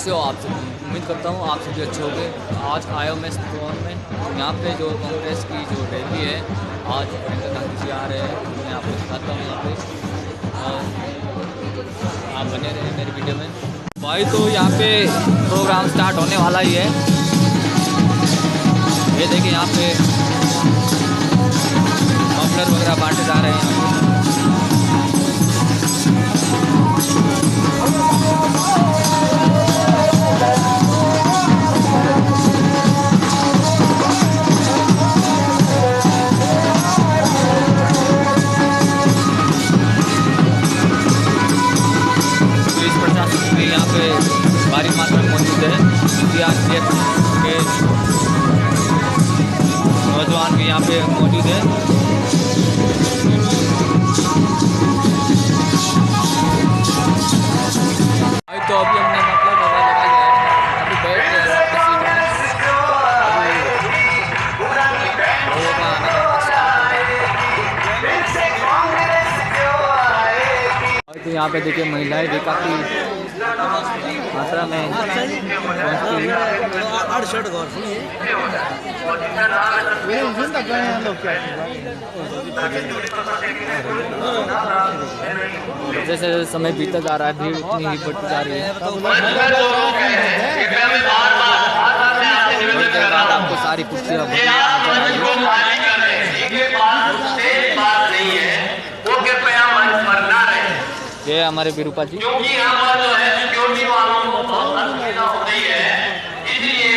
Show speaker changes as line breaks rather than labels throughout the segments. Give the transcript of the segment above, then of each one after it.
कैसे हो आप सब? उम्मीद करता हूँ आप सभी अच्छे होंगे। आज आया हूँ मैं स्टोन में। यहाँ पे जो कांग्रेस की जो रैली है, आज प्रियंका गांधी जी आ रहे हैं। मैं आपको दिखाता हूँ यहाँ पे, और आप बने रहे मेरी वीडियो में। भाई तो यहाँ पे प्रोग्राम स्टार्ट होने वाला ही है। ये देखिए यहाँ पे मफलर वगैरह बांटे जा रहे हैं यहाँ पे। पुलिस प्रशासन भी यहाँ पे भारी मात्रा में मौजूद है। सीआरपीएफ के नौजवान भी यहाँ पे मौजूद है। तो अभी हमने मतलब लगा लिया है, अभी बैठ गए हैं अपनी सीट में। लोगों का आने का और तो यहाँ पे देखिए महिलाएं भी काफ़ी मात्रा में जैसे समय बीता जा रहा है, भीड़ उतनी ही बढ़ती जा रही है। आपको सारी कुर्सियाँ ये हमारे विरूपा जी। क्योंकि यहाँ पर जो है सिक्योरिटी वालों को बहुत असुविधा हो रही है, इसलिए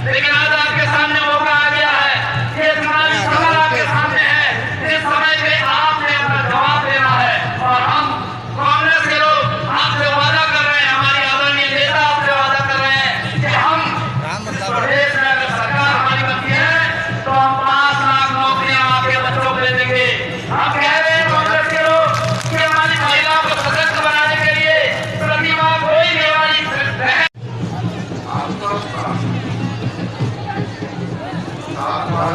लेकिन आज आपके सामने मौका आ गया है, ये चुनावी सवाल आपके सामने है, इस समय पे आपने अपना जवाब देना है। और हम कांग्रेस के लोग आपसे वादा कर रहे हैं, हमारी आदरणीय नेता आपसे वादा कर रहे हैं कि हम प्रदेश में अगर सरकार हमारी बनती है तो हम 5 लाख नौकरियां आपके बच्चों को दे देंगे। हम कह रहे हैं कांग्रेस के लोग कि हमारी महिलाओं को सशक्त बनाने के लिए प्रतिमा कोई भी हमारी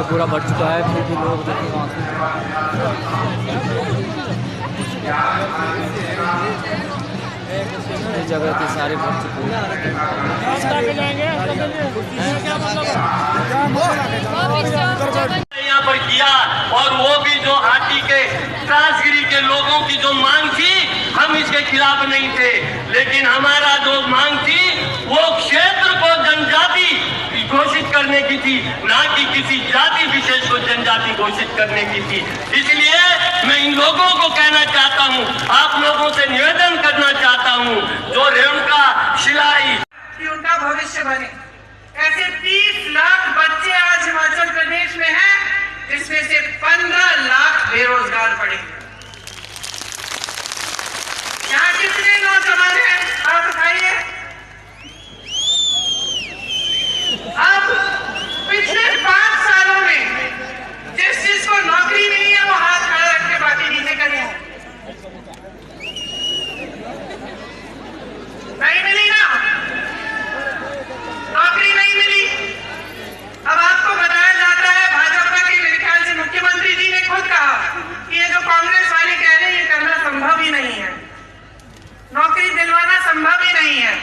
पूरा भर चुका है, फिर भी लोग देखिए वहाँ से जगह थी सारे भर चुके हैं।
यहाँ पर किया, और वो भी जो हाटी के त्रासगिरी के लोगों की जो मांग थी, हम इसके खिलाफ नहीं थे, लेकिन हमारा जो मांग थी वो क्षेत्र को जनजाति घोषित करने की थी, ना कि किसी जाति विशेष को जनजाति घोषित करने की थी। इसलिए मैं इन लोगों को कहना चाहता हूं, आप लोगों से निवेदन करना चाहता हूं, जो रेणुका शिलाई
कि उनका भविष्य बने। ऐसे 30 लाख बच्चे आज हिमाचल प्रदेश में हैं, जिसमें से 15 लाख बेरोजगार पड़े। यहाँ कितने नौजवान हैं आप बताइए। अब पिछले 5 सालों में जिस जिसको नौकरी मिली है वो हाथ खड़ा रख के बाकी नीचे करिए। नहीं मिली ना, नौकरी नहीं मिली। अब आपको बताया जाता है, भाजपा के मेरे ख्याल से मुख्यमंत्री जी ने खुद कहा कि ये जो कांग्रेस वाले कह रहे हैं ये करना संभव ही नहीं है, नौकरी दिलवाना संभव ही नहीं है।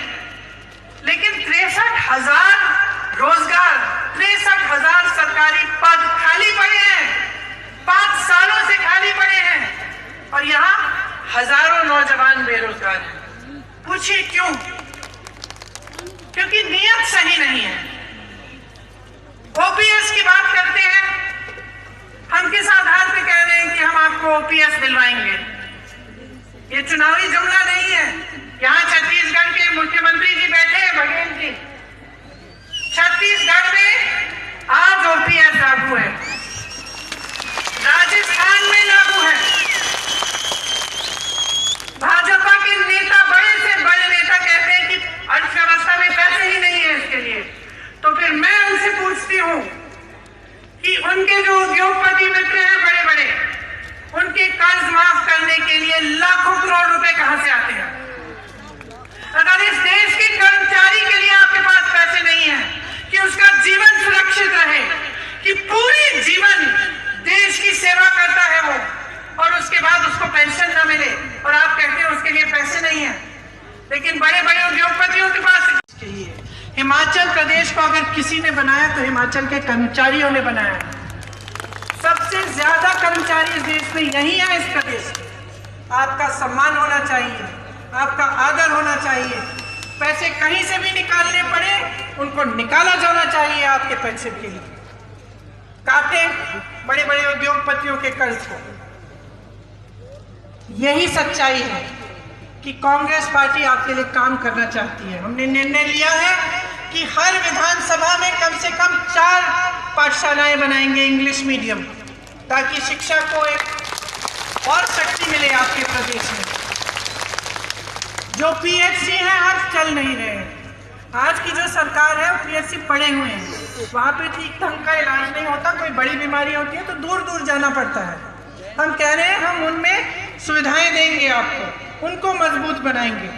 लेकिन 63,000 रोजगार, 63,000 सरकारी पद खाली पड़े हैं, 5 सालों से खाली पड़े हैं, और यहाँ हजारों नौजवान बेरोजगार हैं। पूछिए क्यों? क्योंकि नियत सही नहीं है। ओपीएस की बात करते हैं, हम किस आधार पे कह रहे हैं कि हम आपको ओपीएस दिलवाएंगे? ये चुनावी जुमला नहीं है। यहाँ छत्तीसगढ़ के मुख्यमंत्री जी बैठे हैं, बघेल जी, छत्तीसगढ़ में आज ओपीएस लागू है, राजस्थान में लागू है। भाजपा के नेता, बड़े से बड़े नेता कहते हैं कि अर्थव्यवस्था में पैसे ही नहीं है इसके लिए। तो फिर मैं उनसे पूछती हूँ कि उनके जो उद्योगपति मित्र हैं बड़े बड़े, उनके कर्ज माफ करने के लिए लाखों करोड़ रुपए कहां से आते हैं? अगर इस देश के कर्मचारी के लिए आपके पास पैसे नहीं है कि उसका जीवन सुरक्षित रहे, कि पूरी जीवन देश की सेवा करता है वो, और उसके बाद उसको पेंशन न मिले, और आप कहते हैं उसके लिए पैसे नहीं है। लेकिन बड़े बड़े उद्योगपतियों के पास के लिए हिमाचल प्रदेश को अगर किसी ने बनाया तो हिमाचल के कर्मचारियों ने बनाया। सबसे ज्यादा कर्मचारी इस देश में यही है, इस प्रदेश में। आपका सम्मान होना चाहिए, आपका आदर होना चाहिए। पैसे कहीं से भी निकालने पड़े, उनको निकाला जाना चाहिए आपके पैसे के लिए। काटे बड़े बड़े उद्योगपतियों के कर्ज को। यही सच्चाई है कि कांग्रेस पार्टी आपके लिए काम करना चाहती है। हमने निर्णय लिया है कि हर विधानसभा में कम से कम 4 पाठशालाएं बनाएंगे इंग्लिश मीडियम, ताकि शिक्षा को एक और शक्ति मिले आपके प्रदेश में। जो पीएचसी हैं आज चल नहीं रहे हैं। आज की जो सरकार है वो पीएचसी पड़े हुए हैं, वहाँ पे ठीक ढंग का इलाज नहीं होता। कोई बड़ी बीमारी होती है तो दूर दूर जाना पड़ता है। हम कह रहे हैं हम उनमें सुविधाएं देंगे, आपको उनको मजबूत बनाएंगे।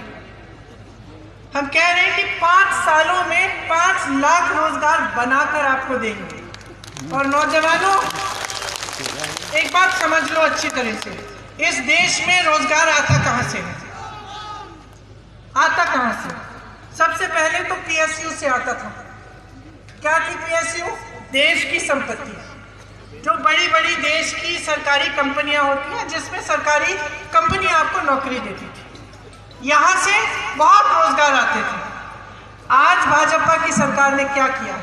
हम कह रहे हैं कि 5 सालों में 5 लाख रोजगार बनाकर आपको देंगे। और नौजवानों, एक बात समझ लो अच्छी तरह से, इस देश में रोजगार आता कहां से है? आता कहां से? सबसे पहले तो पीएसयू से आता था। क्या थी पीएसयू? देश की संपत्ति, जो बड़ी बड़ी देश की सरकारी कंपनियां होती हैं, जिसमें सरकारी कंपनी आपको नौकरी देती थी। यहां से बहुत रोजगार आते थे। आज भाजपा की सरकार ने क्या किया?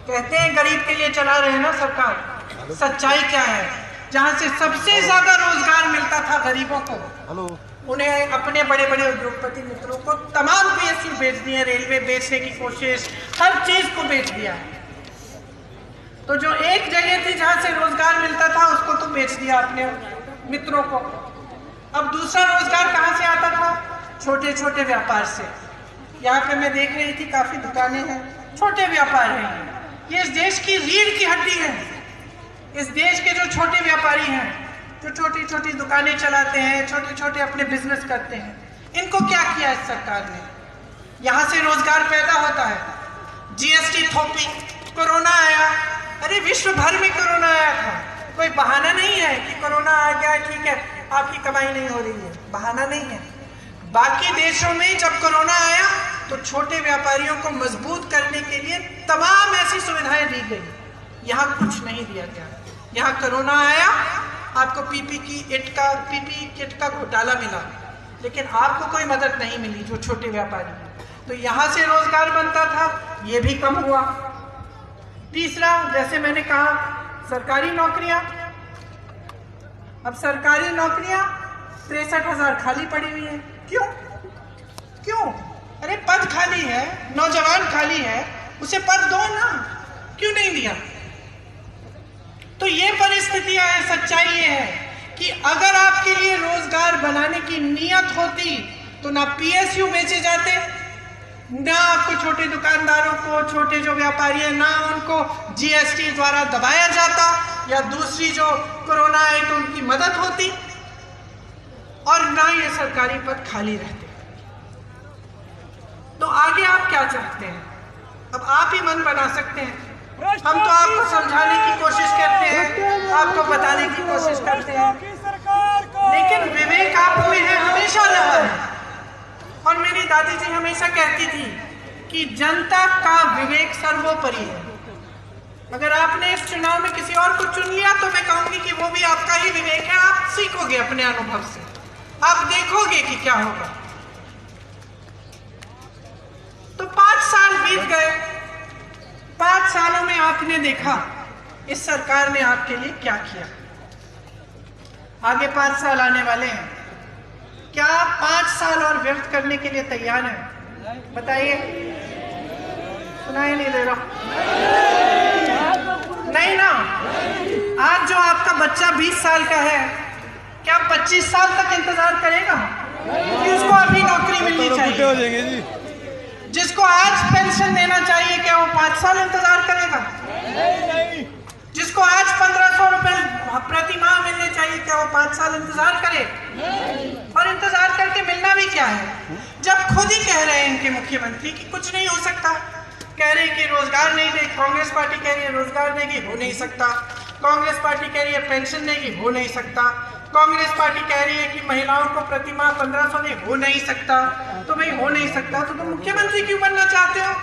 कहते हैं गरीब के लिए चला रहे हैं ना सरकार। सच्चाई क्या है? जहां से सबसे ज्यादा रोजगार मिलता था गरीबों को, उन्हें अपने बड़े बड़े उद्योगपति मित्रों को तमाम PSU बेच दिए, रेलवे बेचने की कोशिश, हर चीज को बेच दिया। तो जो एक जगह थी जहां से रोजगार मिलता था उसको तो बेच दिया अपने मित्रों को। अब दूसरा रोजगार कहां से आता था? छोटे छोटे व्यापार से। यहाँ पे मैं देख रही थी काफी दुकानें हैं, छोटे व्यापार हैं। ये इस देश की रीढ़ की हड्डी है। इस देश के जो छोटे व्यापारी हैं, जो छोटी छोटी दुकानें चलाते हैं, छोटे छोटे अपने बिजनेस करते हैं, इनको क्या किया इस सरकार ने? यहाँ से रोजगार पैदा होता है। GST थोपी, कोरोना आया, अरे विश्व भर में कोरोना आया था, कोई बहाना नहीं है कि कोरोना आ गया ठीक है आपकी कमाई नहीं हो रही है, बहाना नहीं है। बाकी देशों में जब कोरोना आया तो छोटे व्यापारियों को मजबूत करने के लिए तमाम ऐसी सुविधाएं दी गई। यहाँ कुछ नहीं दिया गया। यहाँ कोरोना आया, आपको PPE किट का घोटाला मिला, लेकिन आपको कोई मदद नहीं मिली जो छोटे व्यापारी। तो यहाँ से रोजगार बनता था, ये भी कम हुआ। तीसरा, जैसे मैंने कहा, सरकारी नौकरियां। अब सरकारी नौकरियां 63,000 खाली पड़ी हुई है। क्यों? अरे पद खाली है, नौजवान खाली है, उसे पद दो ना, क्यों नहीं दिया? तो ये परिस्थितियां है। सच्चाई ये है कि अगर आपके लिए रोजगार बनाने की नीयत होती तो ना PSU बेचे जाते, ना आपको छोटे दुकानदारों को, छोटे जो व्यापारी हैं, ना उनको GST द्वारा दबाया जाता, या दूसरी जो कोरोना आए तो उनकी मदद होती, और ना ये सरकारी पद खाली रहते। तो आगे आप क्या चाहते हैं? अब आप ही मन बना सकते हैं। हम तो आपको समझाने की कोशिश करते हैं, आपको बताने की कोशिश करते हैं, लेकिन विवेक आप में है, हमेशा रहा है। और मेरी दादी जी हमेशा कहती थी कि जनता का विवेक सर्वोपरि है। अगर आपने इस चुनाव में किसी और को चुन लिया तो मैं कहूंगी कि वो भी आपका ही विवेक है। आप सीखोगे अपने अनुभव से, आप देखोगे कि क्या होगा। तो 5 साल बीत गए। 5 सालों में आपने देखा इस सरकार ने आपके लिए क्या किया। आगे 5 साल आने वाले हैं। क्या आप 5 साल और व्यर्थ करने के लिए तैयार हैं? बताइए। सुनाई नहीं दे रहा? नहीं ना। आज जो आपका बच्चा 20 साल का है, क्या 25 साल तक इंतजार करेगा कि उसको अभी नौकरी मिलनी चाहिए? जिसको आज पेंशन देना चाहिए, क्या वो 5 साल इंतजार करेगा? जिसको आज 1500 रुपए प्रति माह मिलने चाहिए, क्या वो 5 साल इंतजार करे? और इंतजार करके मिलना भी क्या है, जब खुद ही कह रहे हैं इनके मुख्यमंत्री कि कुछ नहीं हो सकता। कह रहे हैं कि रोजगार नहीं देगी, कांग्रेस पार्टी कह रही है रोजगार देगी, हो नहीं सकता। कांग्रेस पार्टी कह रही है पेंशन देगी, हो नहीं सकता। कांग्रेस पार्टी कह रही है कि महिलाओं को प्रति माह 1500 दे, हो नहीं सकता। तो भाई हो नहीं सकता तो तुम मुख्यमंत्री क्यों बनना चाहते हो?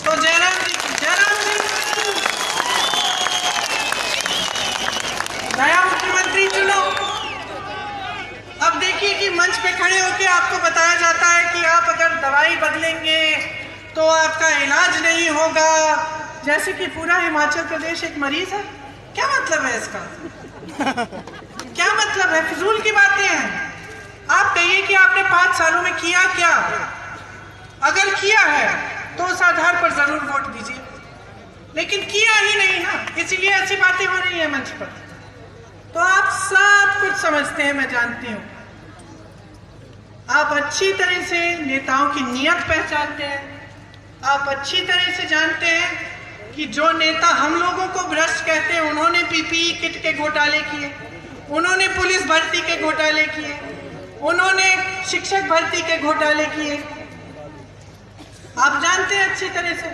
तो जयराम जी नया मुख्यमंत्री चुनो। अब देखिए कि मंच पे खड़े होकर आपको बताया जाता है कि आप अगर दवाई बदलेंगे तो आपका इलाज नहीं होगा, जैसे कि पूरा हिमाचल प्रदेश एक मरीज है। क्या मतलब है इसका? क्या मतलब है? फिजूल की बातें हैं। आप कहिए कि आपने 5 सालों में किया क्या? अगर किया है तो उस आधार पर जरूर वोट दीजिए, लेकिन किया ही नहीं ना, इसलिए ऐसी बातें हो रही है मंच पर। तो आप सब कुछ समझते हैं, मैं जानती हूं। आप अच्छी तरह से नेताओं की नीयत पहचानते हैं। आप अच्छी तरह से जानते हैं कि जो नेता हम लोगों को भ्रष्ट कहते हैं, उन्होंने PPE किट के घोटाले किए, उन्होंने पुलिस भर्ती के घोटाले किए, उन्होंने शिक्षक भर्ती के घोटाले किए। आप जानते हैं अच्छी तरह से।